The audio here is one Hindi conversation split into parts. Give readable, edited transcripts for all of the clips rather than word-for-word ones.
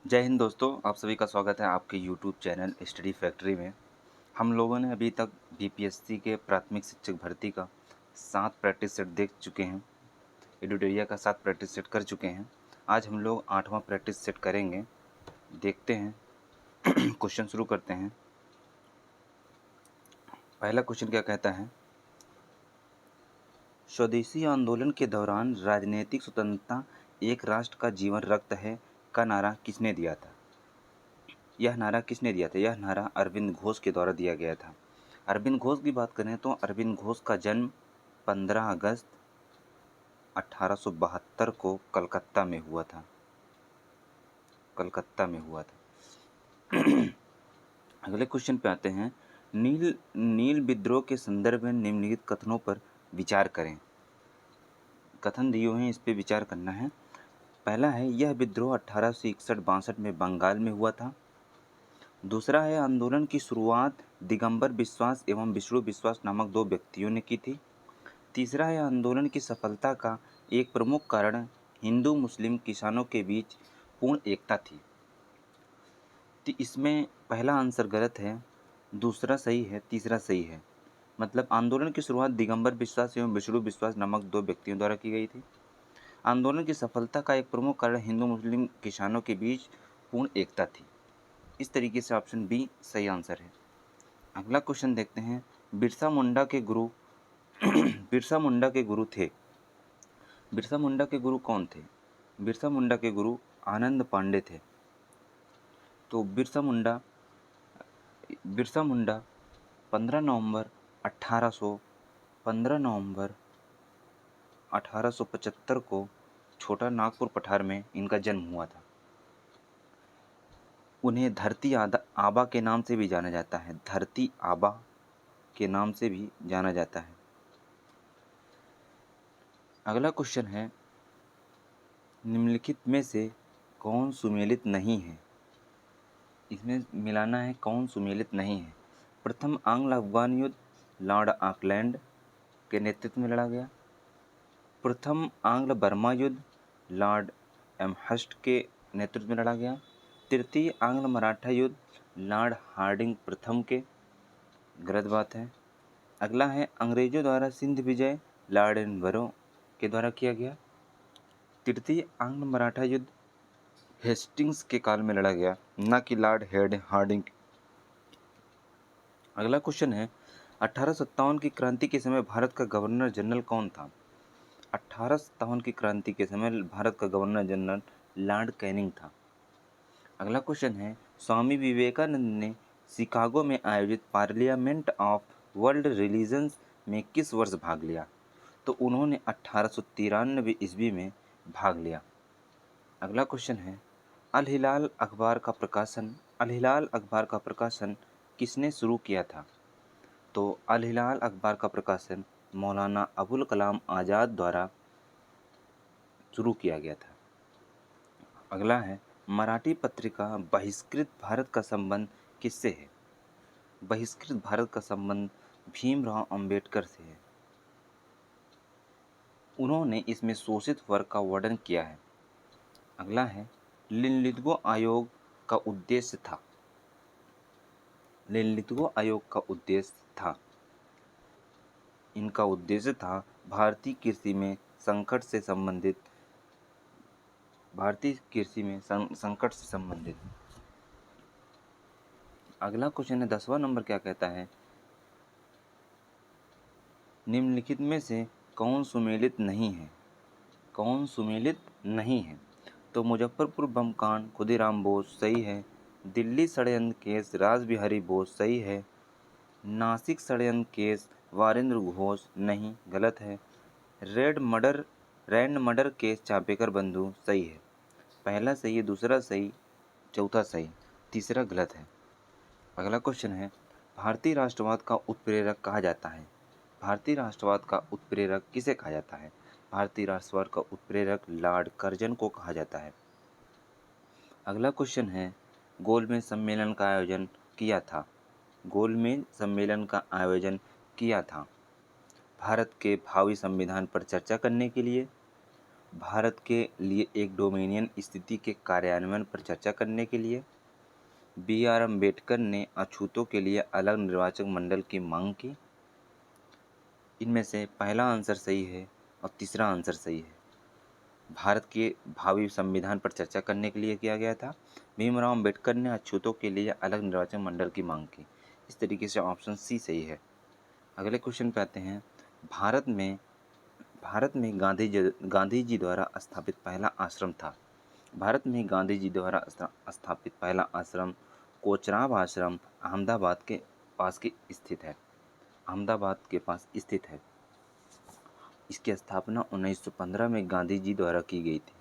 जय हिंद दोस्तों, आप सभी का स्वागत है आपके यूट्यूब चैनल स्टडी फैक्ट्री में। हम लोगों ने अभी तक बीपीएससी के प्राथमिक शिक्षक भर्ती का 7 प्रैक्टिस सेट देख चुके हैं। एडुटेरिया का 7 प्रैक्टिस सेट कर चुके हैं। आज हम लोग 8वां प्रैक्टिस सेट करेंगे। देखते हैं क्वेश्चन शुरू करते हैं। पहला क्वेश्चन क्या कहता है, स्वदेशी आंदोलन के दौरान राजनीतिक स्वतंत्रता एक राष्ट्र का जीवन रक्त है का नारा किसने दिया था? यह नारा किसने दिया था? यह नारा अरविंद घोष के द्वारा दिया गया था। अरविंद घोष की बात करें तो अरविंद घोष का जन्म 15 अगस्त 1872 को कलकत्ता में हुआ था। कलकत्ता में हुआ था। अगले क्वेश्चन पे आते हैं। नील विद्रोह के संदर्भ में निम्नलिखित कथनों पर विचार करें। कथन दिए हुए हैं, इस पे विचार करना है। पहला है, यह विद्रोह 1861-62 में बंगाल में हुआ था। दूसरा है, आंदोलन की शुरुआत दिगंबर विश्वास एवं विष्णु विश्वास नामक 2 व्यक्तियों ने की थी। तीसरा है, आंदोलन की सफलता का एक प्रमुख कारण हिंदू मुस्लिम किसानों के बीच पूर्ण एकता थी। तो इसमें पहला आंसर गलत है, दूसरा सही है, तीसरा सही है। मतलब आंदोलन की शुरुआत दिगंबर विश्वास एवं विष्णु विश्वास नामक 2 व्यक्तियों द्वारा की गई थी। आंदोलन की सफलता का एक प्रमुख कारण हिंदू मुस्लिम किसानों के बीच पूर्ण एकता थी। इस तरीके से ऑप्शन बी सही आंसर है। अगला क्वेश्चन देखते हैं। बिरसा मुंडा के गुरु बिरसा मुंडा के गुरु थे। बिरसा मुंडा के गुरु कौन थे? बिरसा मुंडा के गुरु आनंद पांडे थे। तो बिरसा मुंडा 15 नवंबर 1875 को छोटा नागपुर पठार में इनका जन्म हुआ था। उन्हें धरती आबा के नाम से भी जाना जाता है। धरती आबा के नाम से भी जाना जाता है। अगला क्वेश्चन है, निम्नलिखित में से कौन सुमेलित नहीं है? इसमें मिलाना है कौन सुमेलित नहीं है। प्रथम आंग्ल अफगान युद्ध लॉर्ड ऑकलैंड के नेतृत्व में लड़ा गया। प्रथम आंग्ल बर्मा युद्ध लॉर्ड एमहर्स्ट के नेतृत्व में लड़ा गया। तृतीय आंग्ल मराठा युद्ध लॉर्ड हार्डिंग प्रथम के, गलत बात है। अगला है, अंग्रेजों द्वारा सिंध विजय लॉर्ड एडनबरो के द्वारा किया गया। तृतीय आंग्ल मराठा युद्ध हेस्टिंग्स के काल में लड़ा गया, न कि लॉर्ड हार्डिंग। अगला क्वेश्चन है, 1857 की क्रांति के समय भारत का गवर्नर जनरल कौन था? 1857 की क्रांति के समय भारत का गवर्नर जनरल लॉर्ड कैनिंग था। अगला क्वेश्चन है, स्वामी विवेकानंद ने शिकागो में आयोजित पार्लियामेंट ऑफ वर्ल्ड रिलीजन्स में किस वर्ष भाग लिया? तो उन्होंने 1893 ईस्वी में भाग लिया। अगला क्वेश्चन है, अल हिलाल अखबार का प्रकाशन किसने शुरू किया था? तो अल हिलाल अखबार का प्रकाशन मौलाना अबुल कलाम आज़ाद द्वारा शुरू किया गया था। अगला है, मराठी पत्रिका बहिष्कृत भारत का संबंध किससे है? बहिष्कृत भारत का संबंध भीमराव अंबेडकर से है। उन्होंने इसमें शोषित वर्ग का वर्णन किया है। अगला है, लिनलिथगो आयोग का उद्देश्य था। लिनलिथगो आयोग का उद्देश्य था इनका उद्देश्य था भारतीय कृषि में संकट से संबंधित। अगला क्वेश्चन है 10वां नंबर, क्या कहता है, निम्नलिखित में से कौन सुमेलित नहीं है? कौन सुमेलित नहीं है? तो मुजफ्फरपुर बम कांड खुदीराम बोस सही है। दिल्ली षड्यंत्र केस रास बिहारी बोस सही है। नासिक षड्यंत्र केस वारेंद्र घोष नहीं, गलत है। रैंड मर्डर केस चापेकर बंधु सही है। पहला सही है, दूसरा सही, चौथा सही, तीसरा गलत है। अगला क्वेश्चन है, भारतीय राष्ट्रवाद का उत्प्रेरक कहा जाता है। भारतीय राष्ट्रवाद का उत्प्रेरक किसे कहा जाता है? भारतीय राष्ट्रवाद का उत्प्रेरक लॉर्ड कर्जन को कहा जाता है। अगला क्वेश्चन है, गोलमेज सम्मेलन का आयोजन किया था। गोलमेज सम्मेलन का आयोजन किया था भारत के भावी संविधान पर चर्चा करने के लिए, भारत के लिए एक डोमिनियन स्थिति के कार्यान्वयन पर चर्चा करने के लिए। बी आर अम्बेडकर ने अछूतों के लिए अलग निर्वाचक मंडल की मांग की। इनमें से पहला आंसर सही है और तीसरा आंसर सही है। भारत के भावी संविधान पर चर्चा करने के लिए किया गया था। भीमराव अम्बेडकर ने अछूतों के लिए अलग निर्वाचन मंडल की मांग की। इस तरीके से ऑप्शन सी सही है। अगले क्वेश्चन पे आते हैं। भारत में गांधी जी द्वारा स्थापित पहला आश्रम था। भारत में गांधी जी द्वारा स्थापित पहला आश्रम कोचराब आश्रम अहमदाबाद के पास स्थित है। इसकी स्थापना 1915 में गांधी जी द्वारा की गई थी।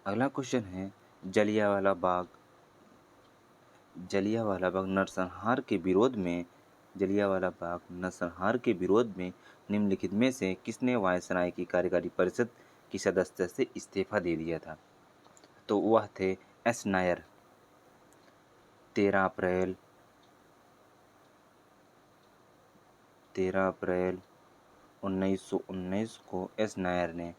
अगला क्वेश्चन है। जलियांवाला बाग नरसंहार के विरोध में निम्नलिखित में से किसने वायसराय की कार्यकारी परिषद की सदस्यता से इस्तीफा दे दिया था? तो वह थे एस नायर। 13 अप्रैल 1919 को एस नायर ने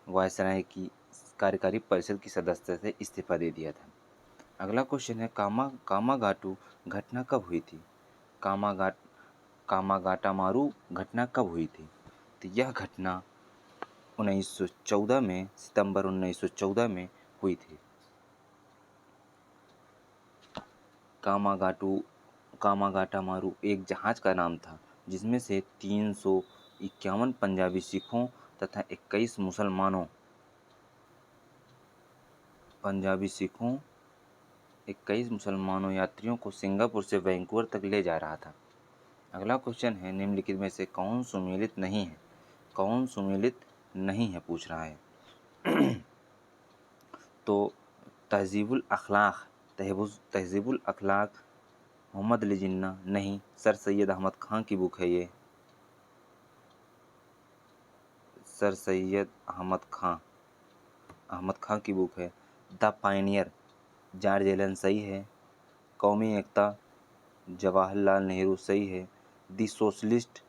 वायसराय की कार्यकारी परिषद की सदस्यता से इस्तीफा दे दिया था। अगला क्वेश्चन है। कामागाटू घटना कब हुई थी? कामागाटामारू घटना कब हुई थी? तो यह घटना 1914 में सितंबर 1914 में हुई थी। कामागाटामारू एक जहाज का नाम था जिसमें से 351 पंजाबी सिखों तथा 21 मुसलमानों यात्रियों को सिंगापुर से वैंकूवर तक ले जा रहा था। अगला क्वेश्चन है। निम्नलिखित में से कौन सुमेलित नहीं है पूछ रहा है। तो तहजीबुल अखलाक मोहम्मद अली जिन्ना नहीं, सर सैयद अहमद खां की बुक है ये। सर सैयद अहमद खां की बुक है। द पायनियर जॉर्ज एलन सही है। कौमी एकता जवाहरलाल नेहरू सही है। दी सोशलिस्ट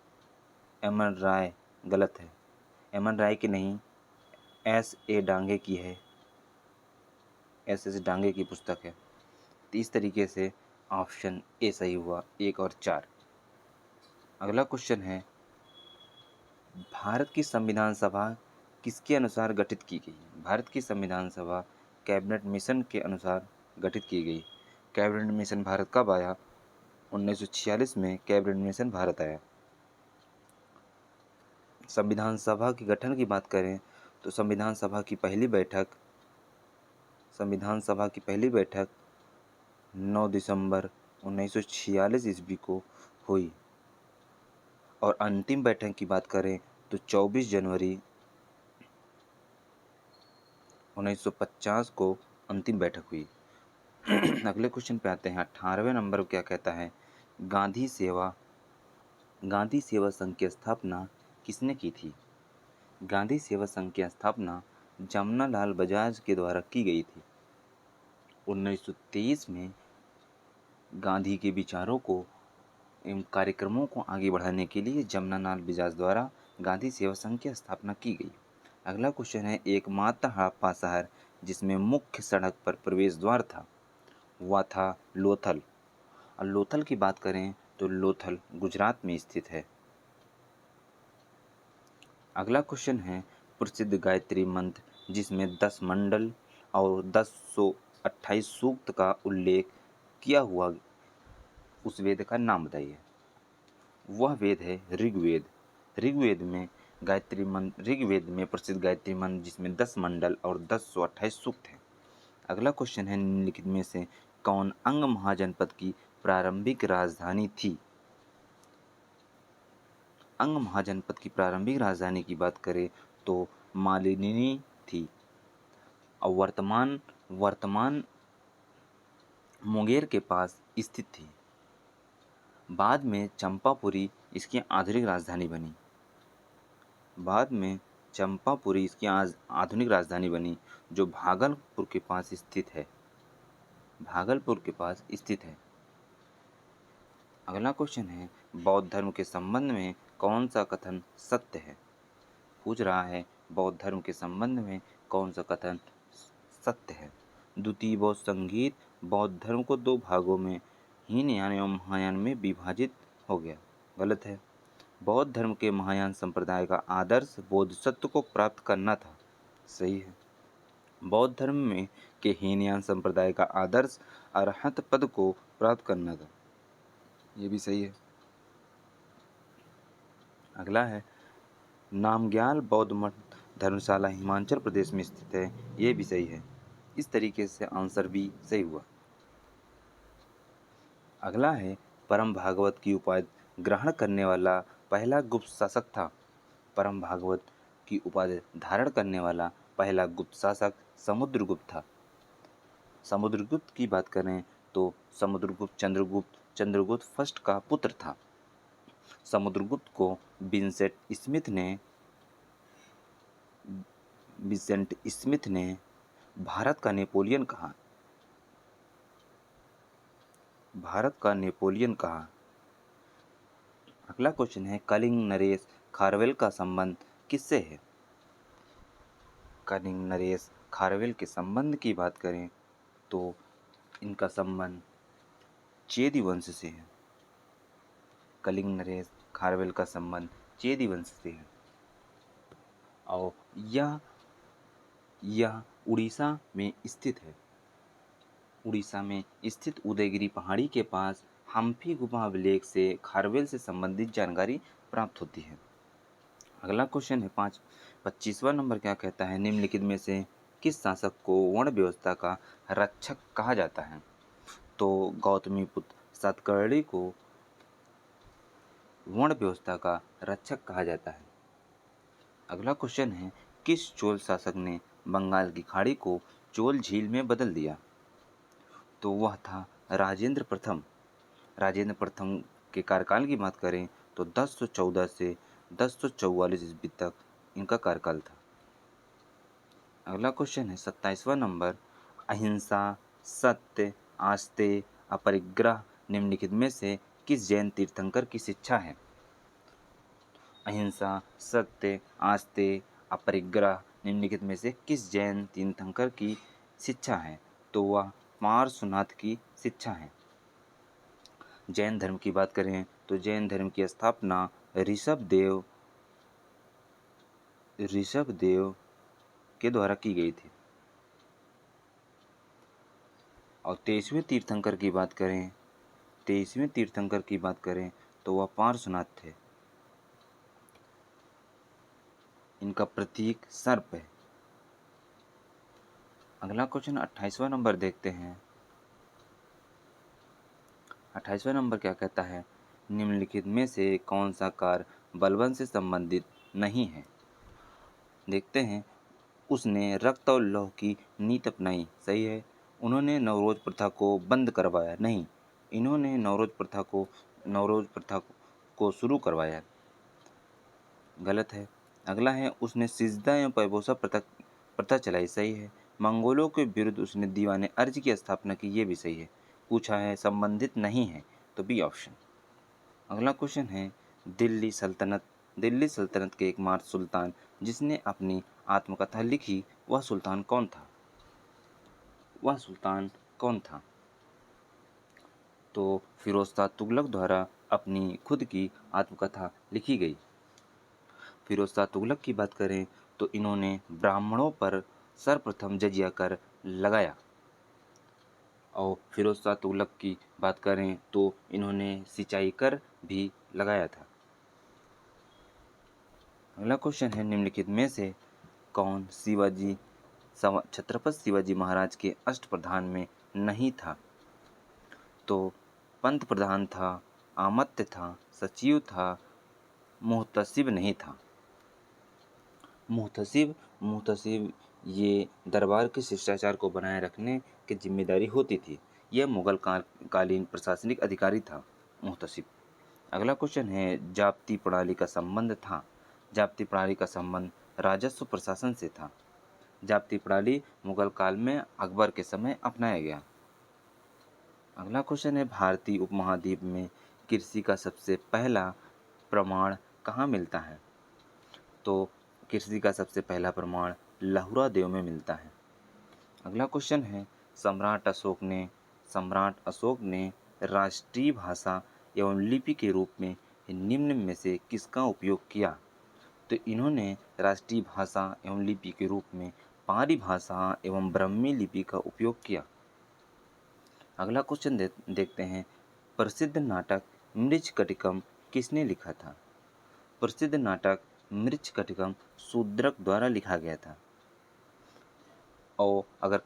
एमन राय गलत है। एमन राय की नहीं, एस डांगे की है। एस डांगे की पुस्तक है। तो इस तरीके से ऑप्शन ए सही हुआ, 1 और 4। अगला क्वेश्चन है। भारत की संविधान सभा किसके अनुसार गठित की गई? भारत की संविधान सभा कैबिनेट मिशन के अनुसार गठित की गई। कैबिनेट मिशन भारत कब आया? 1946 में कैबिनेट मिशन भारत आया। संविधान सभा के गठन की बात करें तो संविधान सभा की पहली बैठक 9 दिसंबर 1946 ईस्वी को हुई और अंतिम बैठक की बात करें तो 24 जनवरी 1950 को अंतिम बैठक हुई। अगले क्वेश्चन पे आते हैं। 18वें नंबर क्या कहता है? गांधी सेवा संघ की स्थापना किसने की थी? गांधी सेवा संघ की स्थापना जमनालाल बजाज के द्वारा की गई थी। 1923 में गांधी के विचारों को एवं कार्यक्रमों को आगे बढ़ाने के लिए जमनालाल बजाज द्वारा गांधी सेवा संघ की स्थापना की गई। अगला क्वेश्चन है। एकमात्र हड़प्पा शहर जिसमें मुख्य सड़क पर प्रवेश द्वार था वह था लोथल। और लोथल की बात करें तो लोथल गुजरात में स्थित है। अगला क्वेश्चन है। प्रसिद्ध गायत्री मंत्र जिसमें 10 मंडल और 1028 सूक्त का उल्लेख किया हुआ उस वेद का नाम बताइए। वह वेद है ऋग्वेद। ऋग्वेद में प्रसिद्ध गायत्री मंत्र जिसमें 10 मंडल और 1028 सूक्त हैं। अगला क्वेश्चन है। निम्नलिखित में से कौन अंग महाजनपद की प्रारंभिक राजधानी थी? अंग महाजनपद की प्रारंभिक राजधानी की बात करें तो मालिनी थी और वर्तमान मुंगेर के पास स्थित थी। बाद में चंपापुरी इसकी आधुनिक राजधानी बनी जो भागलपुर के पास स्थित है। अगला क्वेश्चन है। बौद्ध धर्म के संबंध में कौन सा कथन सत्य है? पूछ रहा है बौद्ध धर्म के संबंध में कौन सा कथन सत्य है? द्वितीय बौद्ध संगीत बौद्ध धर्म को दो भागों में हीनयान एवं महायान में विभाजित हो गया। गलत है। बौद्ध धर्म के महायान संप्रदाय का आदर्श बोधिसत्व को प्राप्त करना था। सही है। बौद्ध धर्म में के हीनयान संप्रदाय का आदर्श अरहत पद को प्राप्त करना था। ये भी सही है। अगला है नामग्याल बौद्ध मठ धर्मशाला हिमाचल प्रदेश में स्थित है। ये भी सही है। इस तरीके से आंसर भी सही हुआ। अगला है परम भागवत की उपाधि ग्रहण करने वाला पहला गुप्त शासक था। परम भागवत की उपाधि धारण करने वाला पहला गुप्त शासक समुद्रगुप्त था। समुद्रगुप्त की बात करें तो समुद्रगुप्त चंद्रगुप्त फर्स्ट का पुत्र था। समुद्रगुप्त को विंसेंट स्मिथ ने भारत का नेपोलियन कहा। अगला क्वेश्चन है कलिंग नरेश खारवेल का संबंध किससे है? कलिंग नरेश खारवेल के संबंध की बात करें तो इनका संबंध चेदी वंश से है। कलिंग नरेश खारवेल का संबंध चेदी वंश से है और यह उड़ीसा में स्थित है। उड़ीसा में स्थित उदयगिरी पहाड़ी के पास हम्फी गुफा अभिलेख से खारवेल से संबंधित जानकारी प्राप्त होती है। अगला क्वेश्चन है 25वां नंबर क्या कहता है? निम्नलिखित में से किस शासक को वर्ण व्यवस्था का रक्षक कहा जाता है? तो गौतमीपुत्र सातकर्णी को वर्ण व्यवस्था का रक्षक कहा जाता है। अगला क्वेश्चन है किस चोल शासक ने बंगाल की खाड़ी को चोल झील में बदल दिया? तो वह था राजेंद्र प्रथम। राजेंद्र प्रथम के कार्यकाल की बात करें तो 1014 से 1044 ईस्वी तक इनका कार्यकाल था। अगला क्वेश्चन है 27वां नंबर अहिंसा सत्य आस्ते अपरिग्रह निम्नलिखित में से किस जैन तीर्थंकर की शिक्षा है? अहिंसा सत्य आस्ते अपरिग्रह निम्नलिखित में से किस जैन तीर्थंकर की शिक्षा है? तो वह पार्श्वनाथ की शिक्षा है। जैन धर्म की बात करें तो जैन धर्म की स्थापना ऋषभदेव के द्वारा की गई थी। और 23वें तीर्थंकर की बात करें तो वह पार्श्वनाथ थे। इनका प्रतीक सर्प है। अगला क्वेश्चन 28वां नंबर देखते हैं। 28वां नंबर क्या कहता है? निम्नलिखित में से कौन सा कार्य बलबन से संबंधित नहीं है? देखते हैं। उसने रक्त और लौह की नीति अपनाई। सही है। उन्होंने नवरोज प्रथा को बंद करवाया। नहीं, इन्होंने नवरोज प्रथा को शुरू करवाया। गलत है। अगला है उसने सिजदा एवं पैबोसा प्रथा चलाई। सही है। मंगोलों के विरुद्ध उसने दीवाने अर्ज की स्थापना की। ये भी सही है। पूछा है संबंधित नहीं है तो बी ऑप्शन। अगला क्वेश्चन है दिल्ली सल्तनत के एकमात्र सुल्तान जिसने अपनी आत्मकथा लिखी वह सुल्तान कौन था? तो फिरोज शाह तुगलक द्वारा अपनी खुद की आत्मकथा लिखी गई। फिरोज शाह तुगलक की बात करें तो इन्होंने ब्राह्मणों पर सर्वप्रथम जजिया कर लगाया। और फिरोज शाह तुगलक की बात करें तो इन्होंने सिंचाई कर भी लगाया था। अगला क्वेश्चन है निम्नलिखित में से कौन छत्रपति शिवाजी महाराज के अष्टप्रधान में नहीं था? तो पंत प्रधान था, आमत्य था, सचिव था, मुहतसिब नहीं था। मुहतसिब ये दरबार के शिष्टाचार को बनाए रखने की जिम्मेदारी होती थी। यह मुगल कालीन प्रशासनिक अधिकारी था मुहतसिब। अगला क्वेश्चन है जाप्ती प्रणाली का संबंध राजस्व प्रशासन से था। जाप्ती प्रणाली मुगल काल में अकबर के समय अपनाया गया। अगला क्वेश्चन है भारतीय उपमहाद्वीप में कृषि का सबसे पहला प्रमाण कहाँ मिलता है? तो कृषि का सबसे पहला प्रमाण लहुरा देव में मिलता है। अगला क्वेश्चन है, सम्राट अशोक ने राष्ट्रीय भाषा एवं लिपि के रूप में निम्न में से किसका उपयोग किया? तो इन्होंने राष्ट्रीय भाषा एवं लिपि के रूप में पाली भाषा एवं ब्राह्मी लिपि का उपयोग किया। अगला क्वेश्चन देखते हैं, प्रसिद्ध नाटक मृच्छकटिकम किसने लिखा था? प्रसिद्ध नाटक मृच्छकटिकम शूद्रक द्वारा लिखा गया था। और अगर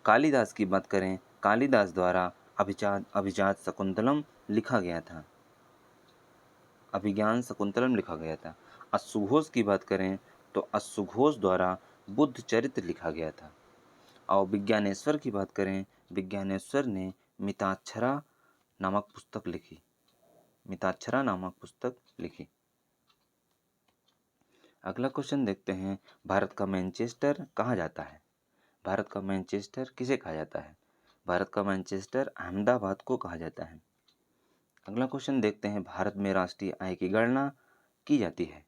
कालिदास की बात करें, कालिदास द्वारा अभिजात शकुंतलम लिखा गया था, अभिज्ञान शकुंतलम लिखा गया था। अश्वघोष की बात करें तो अश्वघोष द्वारा बुद्ध चरित्र लिखा गया था। और विज्ञानेश्वर की बात करें, विज्ञानेश्वर ने मिताक्षरा नामक पुस्तक लिखी, मिताक्षरा नामक पुस्तक लिखी। अगला क्वेश्चन देखते हैं, भारत का मैनचेस्टर कहा जाता है? भारत का मैनचेस्टर किसे कहा जाता है? भारत का मैनचेस्टर अहमदाबाद को कहा जाता है। अगला क्वेश्चन देखते हैं, भारत में राष्ट्रीय आय की गणना की जाती है?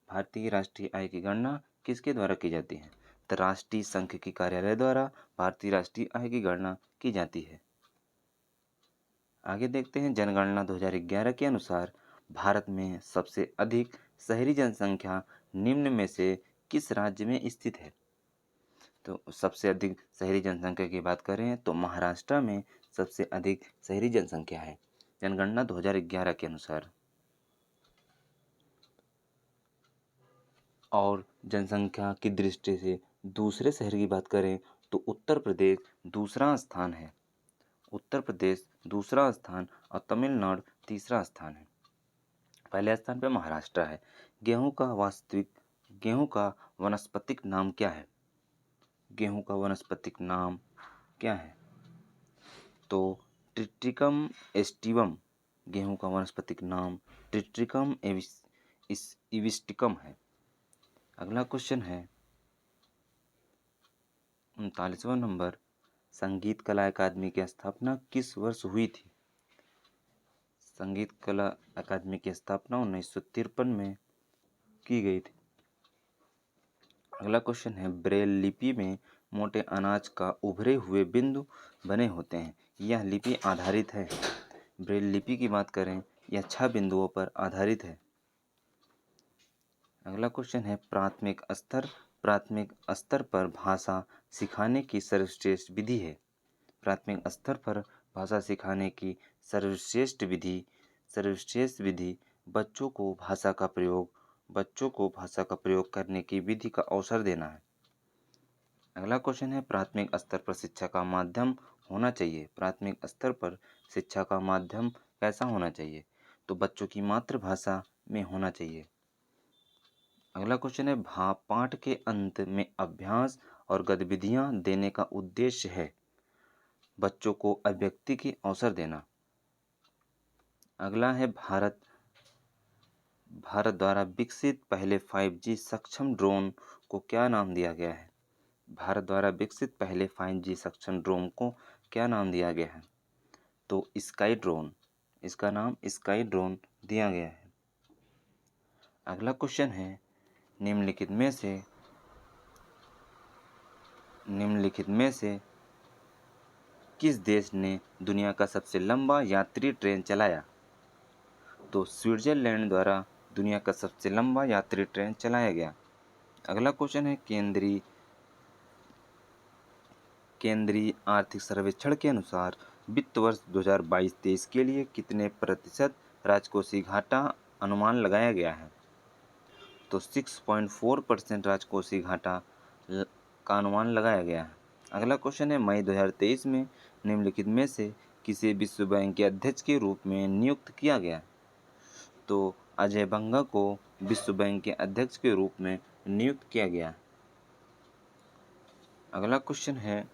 भारतीय राष्ट्रीय आय की गणना किसके द्वारा की जाती है? तो राष्ट्रीय सांख्यिकी कार्यालय द्वारा भारतीय राष्ट्रीय आय की गणना की जाती है। आगे देखते हैं, जनगणना 2011 के अनुसार भारत में सबसे अधिक शहरी जनसंख्या निम्न में से किस राज्य में स्थित है? तो सबसे अधिक शहरी जनसंख्या की बात करें तो महाराष्ट्र में सबसे अधिक शहरी जनसंख्या है, जनगणना 2011 के अनुसार। और जनसंख्या की दृष्टि से दूसरे शहर की बात करें तो उत्तर प्रदेश दूसरा स्थान है, उत्तर प्रदेश दूसरा स्थान और तमिलनाडु तीसरा स्थान है। पहले स्थान पे महाराष्ट्र है। गेहूं का वनस्पतिक नाम क्या है? गेहूं का वनस्पतिक नाम क्या है? तो ट्रिटिकम एस्टिवम, गेहूं का वनस्पतिक नाम ट्रिटिकम इविस्टिकम है। अगला क्वेश्चन है 39वां नंबर, संगीत कला अकादमी की स्थापना किस वर्ष हुई थी? संगीत कला अकादमी की स्थापना 1953 में की गई थी। अगला क्वेश्चन है, ब्रेल लिपि में मोटे अनाज का उभरे हुए बिंदु बने होते हैं, यह लिपि आधारित है? ब्रेल लिपि की बात करें, यह 6 बिंदुओं पर आधारित है। अगला क्वेश्चन है, प्राथमिक स्तर पर भाषा सिखाने की सर्वश्रेष्ठ विधि है? प्राथमिक स्तर पर भाषा सिखाने की सर्वश्रेष्ठ विधि बच्चों को भाषा का प्रयोग करने की विधि का अवसर देना है। अगला क्वेश्चन है, प्राथमिक स्तर पर शिक्षा का माध्यम होना चाहिए? प्राथमिक स्तर पर शिक्षा का माध्यम कैसा होना चाहिए? तो बच्चों की मातृभाषा में होना चाहिए। अगला क्वेश्चन है, पाठ के अंत में अभ्यास और गतिविधियां देने का उद्देश्य है? बच्चों को अभिव्यक्ति के अवसर देना। अगला है, भारत द्वारा विकसित पहले 5G सक्षम ड्रोन को क्या नाम दिया गया है? भारत द्वारा विकसित पहले 5G सक्षम ड्रोन को क्या नाम दिया गया है? तो स्काई ड्रोन, इसका नाम स्काई ड्रोन दिया गया है। अगला क्वेश्चन है, निम्नलिखित में से किस देश ने दुनिया का सबसे लंबा यात्री ट्रेन चलाया? तो स्विट्जरलैंड द्वारा दुनिया का सबसे लंबा यात्री ट्रेन चलाया गया। अगला क्वेश्चन है, केंद्रीय आर्थिक सर्वेक्षण के अनुसार वित्त वर्ष 2022-23 के लिए कितने प्रतिशत राजकोषीय घाटा अनुमान लगाया गया है? तो 6.4% राजकोषीय घाटा का अनुमान लगाया गया है। अगला क्वेश्चन है, मई 2023 में निम्नलिखित में से किसे विश्व बैंक के अध्यक्ष के रूप में नियुक्त किया गया? तो अजय बंगा को विश्व बैंक के अध्यक्ष के रूप में नियुक्त किया गया। अगला क्वेश्चन है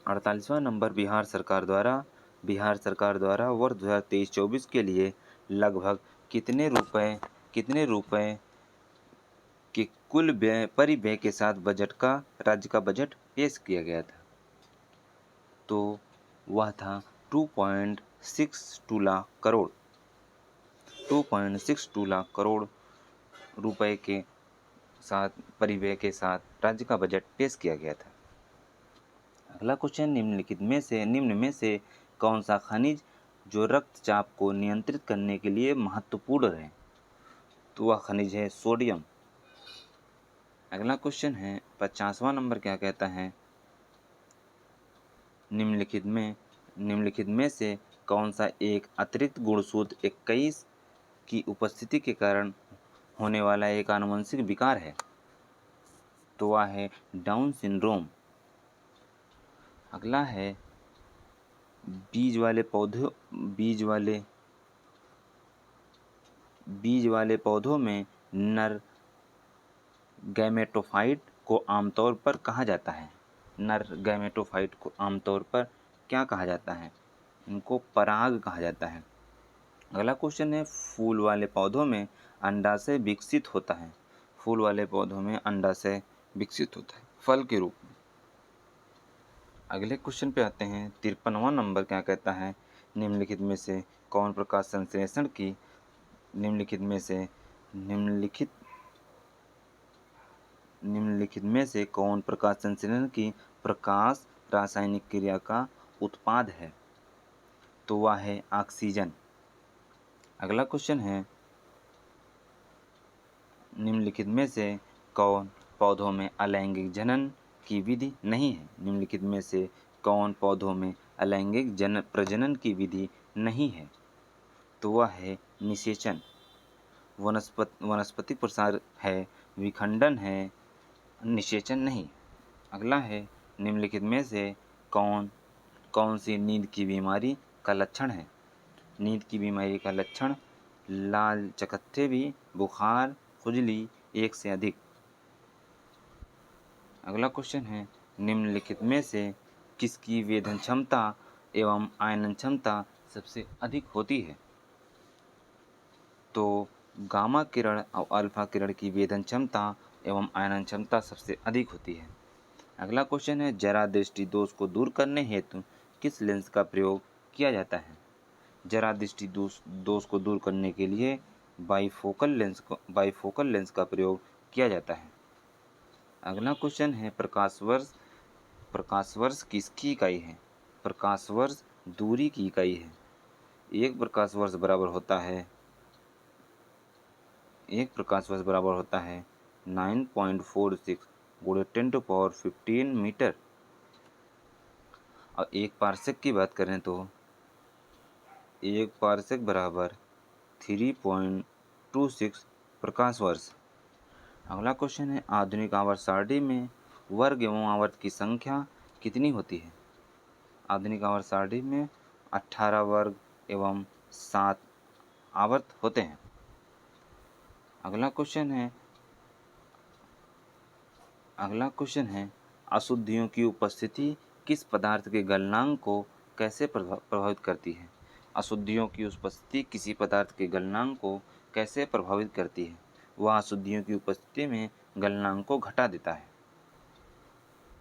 48वां नंबर, बिहार सरकार द्वारा वर्ष 2023-24 के लिए लगभग कितने रुपए के कुल परिव्यय के साथ राज्य का बजट पेश किया गया था? तो वह था 2.62 लाख करोड़। 2.62 लाख करोड़ रुपए के साथ परिव्यय के साथ राज्य का बजट पेश किया गया था। अगला क्वेश्चन, निम्न में से कौन सा खनिज जो रक्तचाप को नियंत्रित करने के लिए महत्वपूर्ण है? तो वह खनिज है सोडियम। अगला क्वेश्चन है 50वां नंबर, क्या कहता है, निम्नलिखित में से कौन सा एक अतिरिक्त गुणसूत्र 21 की उपस्थिति के कारण होने वाला एक आनुवंशिक विकार है? तो वह है डाउन सिंड्रोम। अगला है बीज वाले पौधों में नर गैमेटोफाइट को आमतौर पर कहा जाता है? नर गैमेटोफाइट को आमतौर पर क्या कहा जाता है? इनको पराग कहा जाता है। अगला क्वेश्चन है, फूल वाले पौधों में अंडाशय विकसित होता है? फूल वाले पौधों में अंडाशय विकसित होता है फल के रूप में। अगले क्वेश्चन पे आते हैं, 53वां नंबर, क्या कहता है, निम्नलिखित में से कौन प्रकाश संश्लेषण की निम्नलिखित में से कौन प्रकाश संश्लेषण की प्रकाश रासायनिक क्रिया का उत्पाद है? तो वह है ऑक्सीजन। अगला क्वेश्चन है, निम्नलिखित में से कौन पौधों में अलैंगिक जनन की विधि नहीं है? निम्नलिखित में से कौन पौधों में अलैंगिक प्रजनन की विधि नहीं है? तो वह है निषेचन। वनस्पति प्रसार है, विखंडन है, निषेचन नहीं। अगला है, निम्नलिखित में से कौन सी नींद की बीमारी का लक्षण है? नींद की बीमारी का लक्षण लाल चकत्थे भी, बुखार, खुजली, एक से अधिक। अगला क्वेश्चन है, निम्नलिखित में से किसकी वेधन क्षमता एवं आयनन क्षमता सबसे अधिक होती है? तो गामा किरण और अल्फा किरण की वेधन क्षमता एवं आयनन क्षमता सबसे अधिक होती है। अगला क्वेश्चन है, जरा दृष्टि दोष को दूर करने हेतु किस लेंस का प्रयोग किया जाता है? जरा दृष्टि दोष को दूर करने के लिए बाइफोकल लेंस का प्रयोग किया जाता है। अगला क्वेश्चन है, प्रकाश वर्ष किसकी इकाई है? प्रकाश वर्ष दूरी की इकाई है। एक प्रकाश वर्ष बराबर होता है 9.46 गुणे 10⁻15 मीटर। और एक पार्सेक की बात करें तो एक पार्सेक बराबर 3.26 प्रकाश वर्ष। अगला क्वेश्चन है, आधुनिक आवर्त सारणी में वर्ग एवं आवर्त की संख्या कितनी होती है? आधुनिक आवर्त सारणी में 18 वर्ग एवं 7 आवर्त होते हैं। अगला क्वेश्चन है, अशुद्धियों की उपस्थिति किस पदार्थ के गलनांक को कैसे प्रभावित करती है? अशुद्धियों की उपस्थिति किसी पदार्थ के गलनांक को कैसे प्रभावित करती है? वह अशुद्धियों की उपस्थिति में गलनांक को घटा देता है।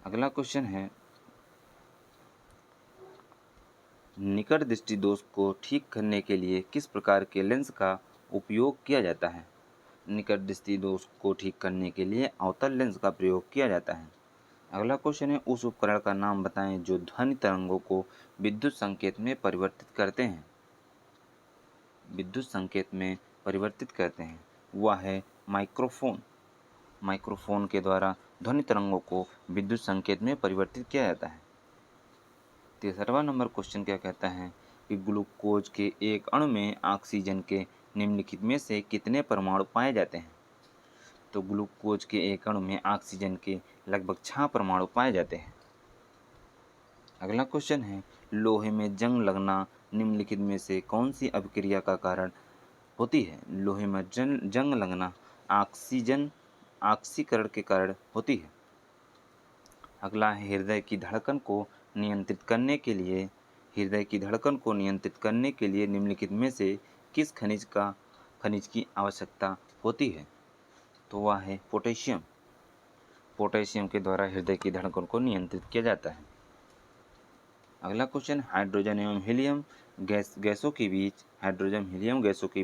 अगला क्वेश्चन है, निकट दृष्टि दोष को ठीक करने के लिए किस प्रकार के लेंस का उपयोग किया जाता है? निकट दृष्टि दोष को ठीक करने के लिए अवतल लेंस का प्रयोग किया जाता है। अगला क्वेश्चन है, उस उपकरण का नाम बताएं जो ध्वनि तरंगों को विद्युत संकेत में परिवर्तित करते हैं। वह है माइक्रोफोन। माइक्रोफोन के द्वारा ध्वनि तरंगों को विद्युत संकेत में परिवर्तित किया जाता है। 63वां नंबर क्वेश्चन क्या कहता है कि ग्लूकोज के एक अणु में ऑक्सीजन के निम्नलिखित में से कितने परमाणु पाए जाते हैं? तो ग्लूकोज के एक अणु में ऑक्सीजन के लगभग 6 परमाणु पाए जाते हैं। अगला क्वेश्चन है, लोहे में जंग लगना निम्नलिखित में से कौन सी अभिक्रिया का कारण होती है? लोहे में जंग लगना ऑक्सीकरण के कारण होती है। अगला है, हृदय की धड़कन को नियंत्रित करने के लिए निम्नलिखित में से किस खनिज की आवश्यकता होती है? तो वह है पोटेशियम। पोटेशियम के द्वारा हृदय की धड़कन को नियंत्रित किया जाता है। अगला क्वेश्चन, हाइड्रोजन एवं हीलियम गैसों के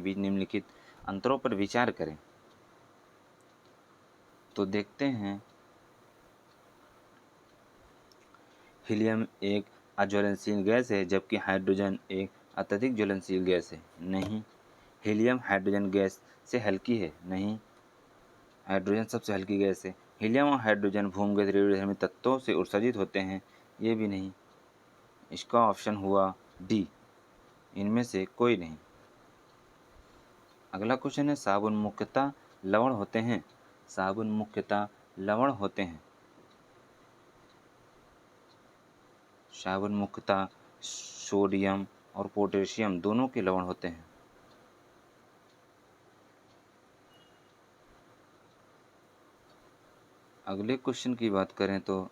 बीच निम्नलिखित अंतरों पर विचार करें। तो देखते हैं, हीलियम एक अज्वलनशील गैस है जबकि हाइड्रोजन एक अत्यधिक ज्वलनशील गैस है। नहीं। हीलियम हाइड्रोजन गैस से हल्की है। नहीं। हाइड्रोजन सबसे हल्की गैस है। हीलियम और हाइड्रोजन भूमिगत रेडियोधर्मी तत्वों से उत्सर्जित होते हैं। ये भी नहीं। इसका ऑप्शन हुआ डी, इनमें से कोई नहीं। अगला क्वेश्चन है, साबुन मुख्यतः लवण होते हैं। साबुन मुख्यतः लवण होते हैं। साबुन मुख्यतः सोडियम और पोटेशियम दोनों के लवण होते हैं। अगले क्वेश्चन की बात करें तो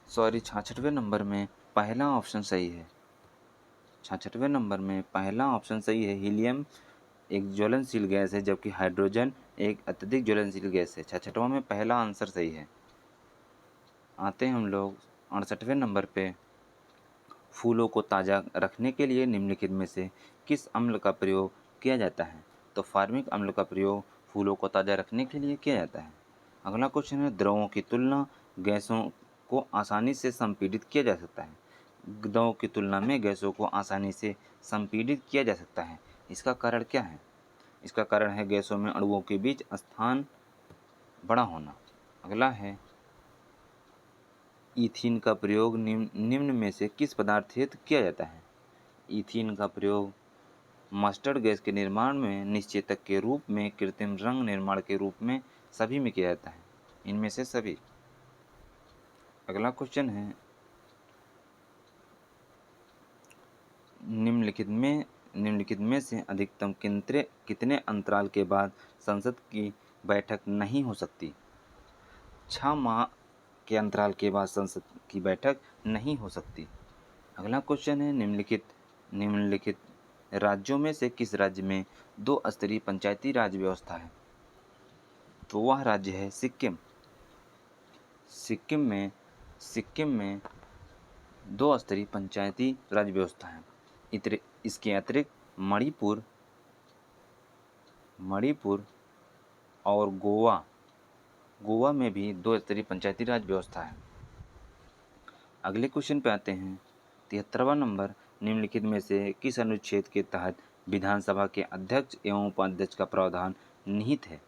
सॉरी 66वें नंबर में पहला ऑप्शन सही है। 66वें नंबर में पहला ऑप्शन सही है। हीलियम एक ज्वलनशील गैस है जबकि हाइड्रोजन एक अत्यधिक ज्वलनशील गैस है। 66वां में पहला आंसर सही है। आते हैं हम लोग 68वें नंबर पे। फूलों को ताज़ा रखने के लिए निम्नलिखित में से किस अम्ल का प्रयोग किया जाता है? तो फार्मिक अम्ल का प्रयोग फूलों को ताज़ा रखने के लिए किया जाता है। अगला क्वेश्चन है, द्रवों की तुलना गैसों को आसानी से संपीड़ित किया जा सकता है। द्रवों की तुलना में गैसों को आसानी से संपीड़ित किया जा सकता है। इसका कारण क्या है? इसका कारण है गैसों में अणुओं के बीच स्थान बड़ा होना। अगला है, ईथीन का प्रयोग निम्न में से किस पदार्थ हेतु किया जाता है? ईथीन का प्रयोग मस्टर्ड गैस के निर्माण में, निश्चेतक के रूप में, कृत्रिम रंग निर्माण के रूप में, सभी में किया जाता है। इनमें से सभी। अगला क्वेश्चन है, निम्नलिखित में से अधिकतम कितने अंतराल के बाद संसद की बैठक नहीं हो सकती? 6 माह के अंतराल के बाद संसद की बैठक नहीं हो सकती। अगला क्वेश्चन है, निम्नलिखित राज्यों में से किस राज्य में 2 स्तरीय पंचायती राज व्यवस्था है? तो वह राज्य है सिक्किम। सिक्किम में 2 स्तरीय पंचायती राज व्यवस्था है। इसके अतिरिक्त मणिपुर और गोवा में भी 2 स्तरीय पंचायती राज व्यवस्था है। अगले क्वेश्चन पे आते हैं। 73वां नंबर, निम्नलिखित में से किस अनुच्छेद के तहत विधानसभा के अध्यक्ष एवं उपाध्यक्ष का प्रावधान निहित है?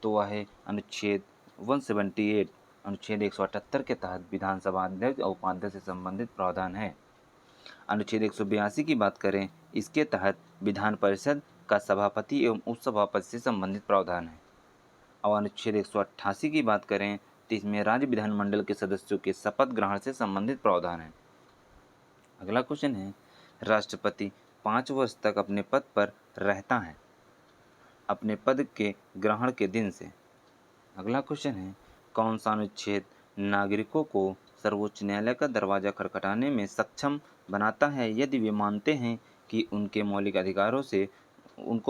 तो वह है अनुच्छेद 178, अनुच्छेद 178 के तहत विधानसभा अध्यक्ष और उपाध्यक्ष से संबंधित प्रावधान है। अनुच्छेद 182 की बात करें, इसके तहत विधान परिषद का सभापति एवं उपसभापति से संबंधित प्रावधान है। और अनुच्छेद 188 की बात करें तो इसमें राज्य विधानमंडल के सदस्यों के शपथ ग्रहण से संबंधित प्रावधान है। अगला क्वेश्चन है, राष्ट्रपति 5 वर्ष तक अपने पद पर रहता है अपने पद के ग्रहण के दिन से। अगला क्वेश्चन है, कौन सा अनुच्छेद नागरिकों को सर्वोच्च न्यायालय का दरवाजा खटखटाने में सक्षम बनाता है यदि वे मानते हैं कि उनको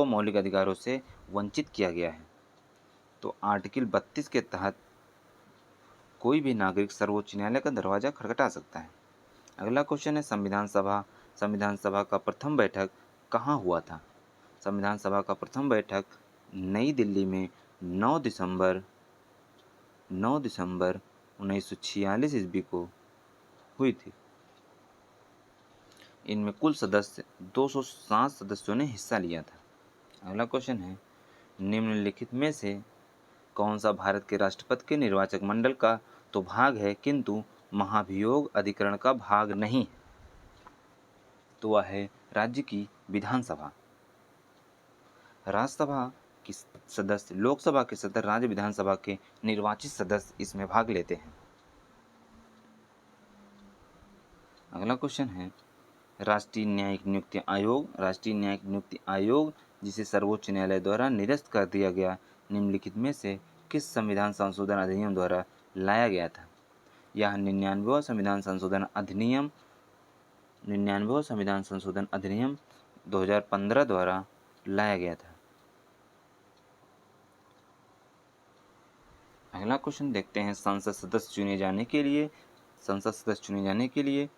मौलिक अधिकारों से वंचित किया गया है? तो आर्टिकल 32 के तहत कोई भी नागरिक सर्वोच्च न्यायालय का दरवाजा खटखटा सकता है। अगला क्वेश्चन है, संविधान सभा का प्रथम बैठक कहाँ हुआ था? संविधान सभा का प्रथम बैठक नई दिल्ली में 9 दिसंबर 1946 ईस्वी को हुई थी। इनमें कुल सदस्य 207 सदस्यों ने हिस्सा लिया था। अगला क्वेश्चन है, निम्नलिखित में से कौन सा भारत के राष्ट्रपति के निर्वाचक मंडल का तो भाग है किंतु महाभियोग अधिकरण का भाग नहीं है? तो वह है राज्य की विधानसभा। राज्यसभा की सदस्य, लोकसभा के सदस्य, राज्य विधानसभा के निर्वाचित सदस्य इसमें भाग लेते हैं। अगला क्वेश्चन है, राष्ट्रीय न्यायिक नियुक्ति आयोग जिसे सर्वोच्च न्यायालय द्वारा निरस्त कर दिया गया, निम्नलिखित में से किस संविधान संशोधन अधिनियम द्वारा लाया गया था? यह 99वां संविधान संशोधन अधिनियम 2015 द्वारा लाया गया था। अगला क्वेश्चन देखते हैं, संसद सदस्य चुने जाने के लिए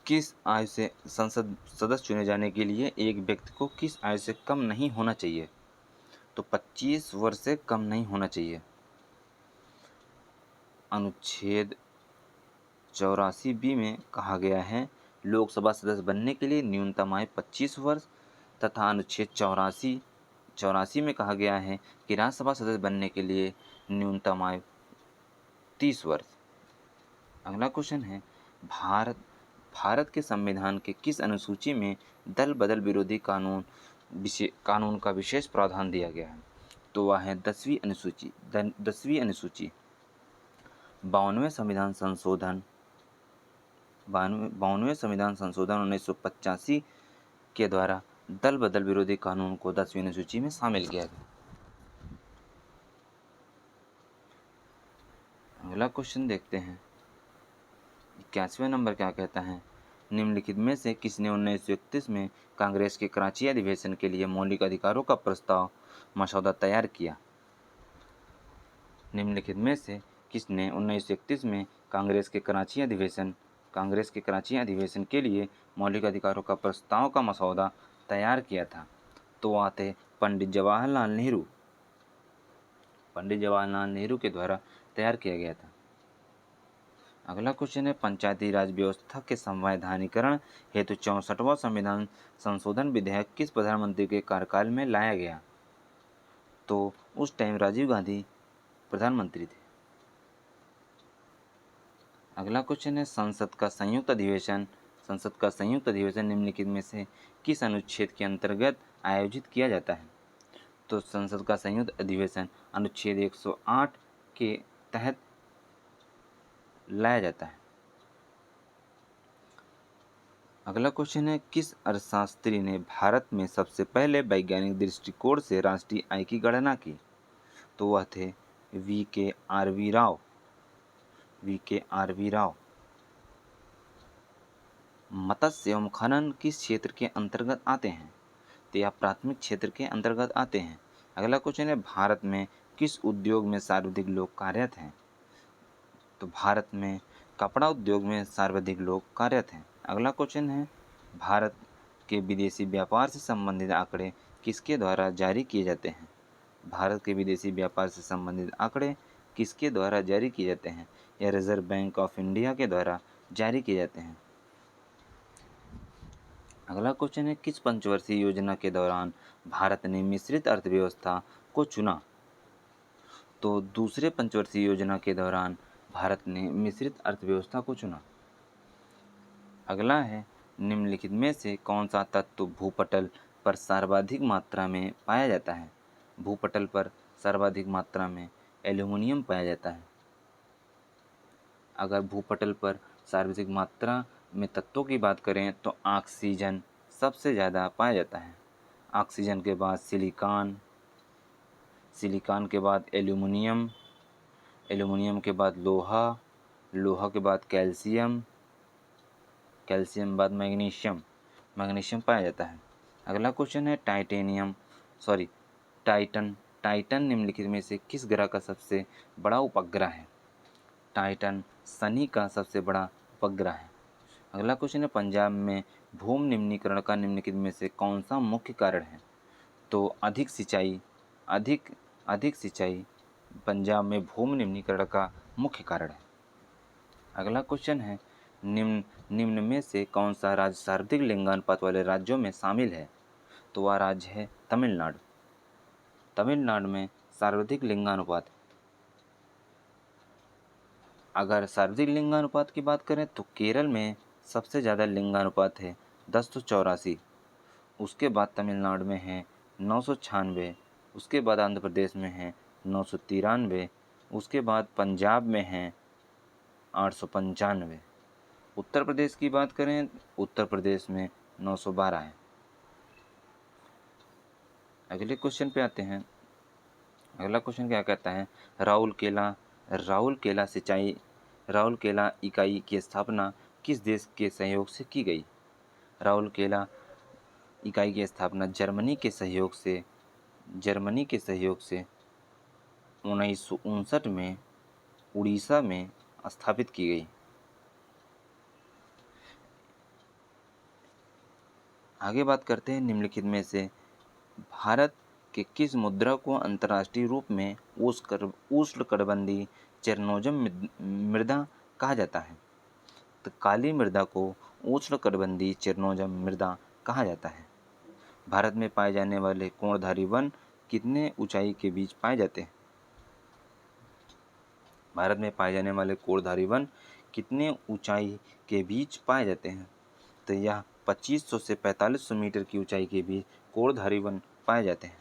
किस आयु से संसद सदस्य चुने जाने के लिए एक व्यक्ति को किस आयु से कम नहीं होना चाहिए? तो 25 वर्ष से कम नहीं होना चाहिए। अनुच्छेद 84 बी में कहा गया है लोकसभा सदस्य बनने के लिए न्यूनतम आयु 25 वर्ष तथा अनुच्छेद 84 में कहा गया है कि राज्यसभा सदस्य बनने के लिए न्यूनतम आयु 30 वर्ष। अगला क्वेश्चन है भारत के संविधान के किस अनुसूची में दल बदल विरोधी कानून का विशेष प्रावधान दिया गया है? तो वह है 10वीं अनुसूची। 52वें संविधान संशोधन 1985 के द्वारा दल बदल विरोधी कानून को 10वीं अनुसूची में शामिल किया गया। अगला क्वेश्चन देखते हैं 81वें नंबर क्या कहता है? निम्नलिखित में से किसने 1931 में कांग्रेस के कराची अधिवेशन के लिए मौलिक अधिकारों का प्रस्ताव मसौदा तैयार किया? निम्नलिखित में से किसने 1931 में कांग्रेस के कराची अधिवेशन के लिए मौलिक अधिकारों का प्रस्ताव का मसौदा तैयार किया था? तो वह थे पंडित जवाहरलाल नेहरू के द्वारा तैयार किया गया था। अगला क्वेश्चन है पंचायती राज व्यवस्था के संवैधानिकरण हेतु 64वां संविधान संशोधन विधेयक किस प्रधानमंत्री के कार्यकाल में लाया गया? तो उस टाइम राजीव गांधी प्रधानमंत्री थे। अगला क्वेश्चन है संसद का संयुक्त अधिवेशन निम्नलिखित में से किस अनुच्छेद के अंतर्गत आयोजित किया जाता है? तो संसद का संयुक्त अधिवेशन अनुच्छेद 108 के तहत लाया जाता है। अगला क्वेश्चन है किस अर्थशास्त्री ने भारत में सबसे पहले वैज्ञानिक दृष्टिकोण से राष्ट्रीय आय की गणना की? तो वह थे वी.के.आर.वी. राव। मत्स्य एवं खनन किस क्षेत्र के अंतर्गत आते हैं? तो यह प्राथमिक क्षेत्र के अंतर्गत आते हैं। अगला क्वेश्चन है भारत में किस उद्योग में सर्वाधिक लोग कार्यरत हैं? तो भारत में कपड़ा उद्योग में सर्वाधिक लोग कार्यरत हैं। अगला क्वेश्चन है भारत के विदेशी व्यापार से संबंधित आंकड़े किसके द्वारा जारी किए जाते हैं? भारत के विदेशी व्यापार से संबंधित आंकड़े किसके द्वारा जारी किए जाते हैं? यह रिजर्व बैंक ऑफ इंडिया के द्वारा जारी किए जाते हैं। अगला क्वेश्चन है किस पंचवर्षीय योजना के दौरान भारत ने मिश्रित अर्थव्यवस्था को चुना? तो दूसरे पंचवर्षीय योजना के दौरान भारत ने मिश्रित अर्थव्यवस्था को चुना। अगला है निम्नलिखित में से कौन सा तत्व भूपटल पर सर्वाधिक मात्रा में पाया जाता है? भूपटल पर सर्वाधिक मात्रा में एल्यूमिनियम पाया जाता है। अगर भूपटल पर सर्वाधिक मात्रा में तत्वों की बात करें तो ऑक्सीजन सबसे ज़्यादा पाया जाता है। ऑक्सीजन के बाद सिलिकॉन के बाद एल्यूमिनियम के बाद लोहा के बाद कैल्शियम बाद मैग्नीशियम पाया जाता है। अगला क्वेश्चन है टाइटन निम्नलिखित में से किस ग्रह का सबसे बड़ा उपग्रह है? टाइटन शनि का सबसे बड़ा उपग्रह है। अगला क्वेश्चन है पंजाब में भूमि निम्नीकरण का निम्नलिखित में से कौन सा मुख्य कारण है? तो अधिक सिंचाई पंजाब में भूमि निम्नीकरण का मुख्य कारण है। अगला क्वेश्चन है निम्न में से कौन सा राज्य सर्वाधिक लिंगानुपात वाले राज्यों में शामिल है? तो वह राज्य है तमिलनाडु। तमिलनाडु में सर्वाधिक लिंगानुपात। अगर सर्वाधिक लिंगानुपात की बात करें तो केरल में सबसे ज़्यादा लिंगानुपात है 1084। उसके बाद तमिलनाडु में है 996। उसके बाद आंध्र प्रदेश में है 993। उसके बाद पंजाब में है 895। उत्तर प्रदेश की बात करें उत्तर प्रदेश में 912 है। अगले क्वेश्चन पे आते हैं। अगला क्वेश्चन क्या कहता है राउरकेला इकाई की स्थापना किस देश के सहयोग से की गई? राउरकेला इकाई की स्थापना जर्मनी के सहयोग से 1959 में उड़ीसा में स्थापित की गई। आगे बात करते हैं निम्नलिखित में से भारत के किस मुद्रा को अंतर्राष्ट्रीय रूप में उष्णकटिबंधीय चेरनोजम मृदा कहा जाता है? तो काली मृदा को उष्णकटिबंधीय चेरनोजम मृदा कहा जाता है। भारत में पाए जाने वाले कोणधारी वन कितने ऊंचाई के बीच पाए जाते हैं? भारत में पाए जाने वाले कोणधारी वन कितने ऊंचाई के बीच पाए जाते हैं? तो यह 2500 से 4500 मीटर की ऊंचाई के बीच कोणधारी वन पाए जाते हैं।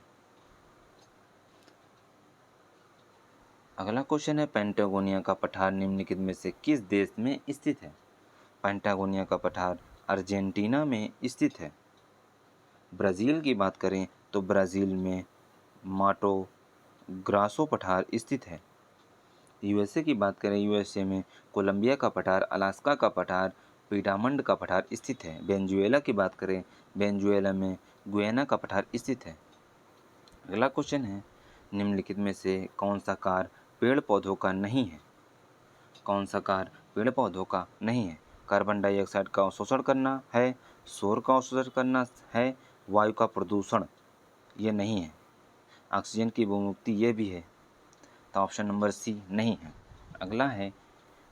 अगला क्वेश्चन है पेंटागोनिया का पठार निम्नलिखित में से किस देश में स्थित है? पेंटागोनिया का पठार अर्जेंटीना में स्थित है। ब्राज़ील की बात करें तो ब्राज़ील में माटो ग्रासो पठार स्थित है। यूएसए की बात करें यूएसए में कोलंबिया का पठार, अलास्का का पठार, पीटामंड का पठार स्थित है। वेनेजुएला की बात करें वेनेजुएला में गुयाना का पठार स्थित है। अगला क्वेश्चन है निम्नलिखित में से कौन सा कार्य पेड़ पौधों का नहीं है? कौन सा कार्य पेड़ पौधों का नहीं है? कार्बन डाइऑक्साइड का अवशोषण करना है, शोर का अवशोषण करना है, वायु का प्रदूषण ये नहीं है, ऑक्सीजन की बहुमुक्ति ये भी है। तो ऑप्शन नंबर सी नहीं है। अगला है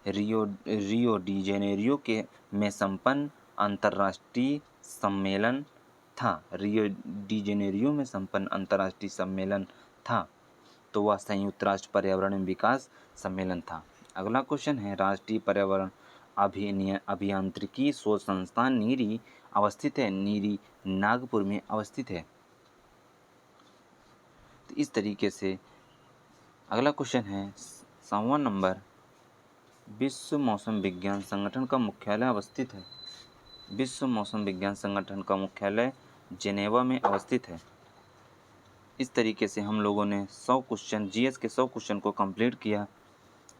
रियो डी जेनेरियो के में संपन्न अंतर्राष्ट्रीय सम्मेलन था। रियो डी जेनेरियो में संपन्न अंतर्राष्ट्रीय सम्मेलन था तो वह संयुक्त राष्ट्र पर्यावरण विकास सम्मेलन था। अगला क्वेश्चन है राष्ट्रीय पर्यावरण अभियांत्रिकी शोध संस्थान नीरी अवस्थित है। नीरी नागपुर में अवस्थित है। तो इस तरीके से अगला क्वेश्चन है 7वां नंबर विश्व मौसम विज्ञान संगठन का मुख्यालय अवस्थित है। विश्व मौसम विज्ञान संगठन का मुख्यालय जेनेवा में अवस्थित है। इस तरीके से हम लोगों ने 100 क्वेश्चन जीएस के 100 क्वेश्चन को कंप्लीट किया।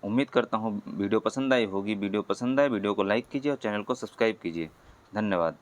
उम्मीद करता हूँ वीडियो पसंद आई होगी। वीडियो पसंद आए वीडियो को लाइक कीजिए और चैनल को सब्सक्राइब कीजिए। धन्यवाद।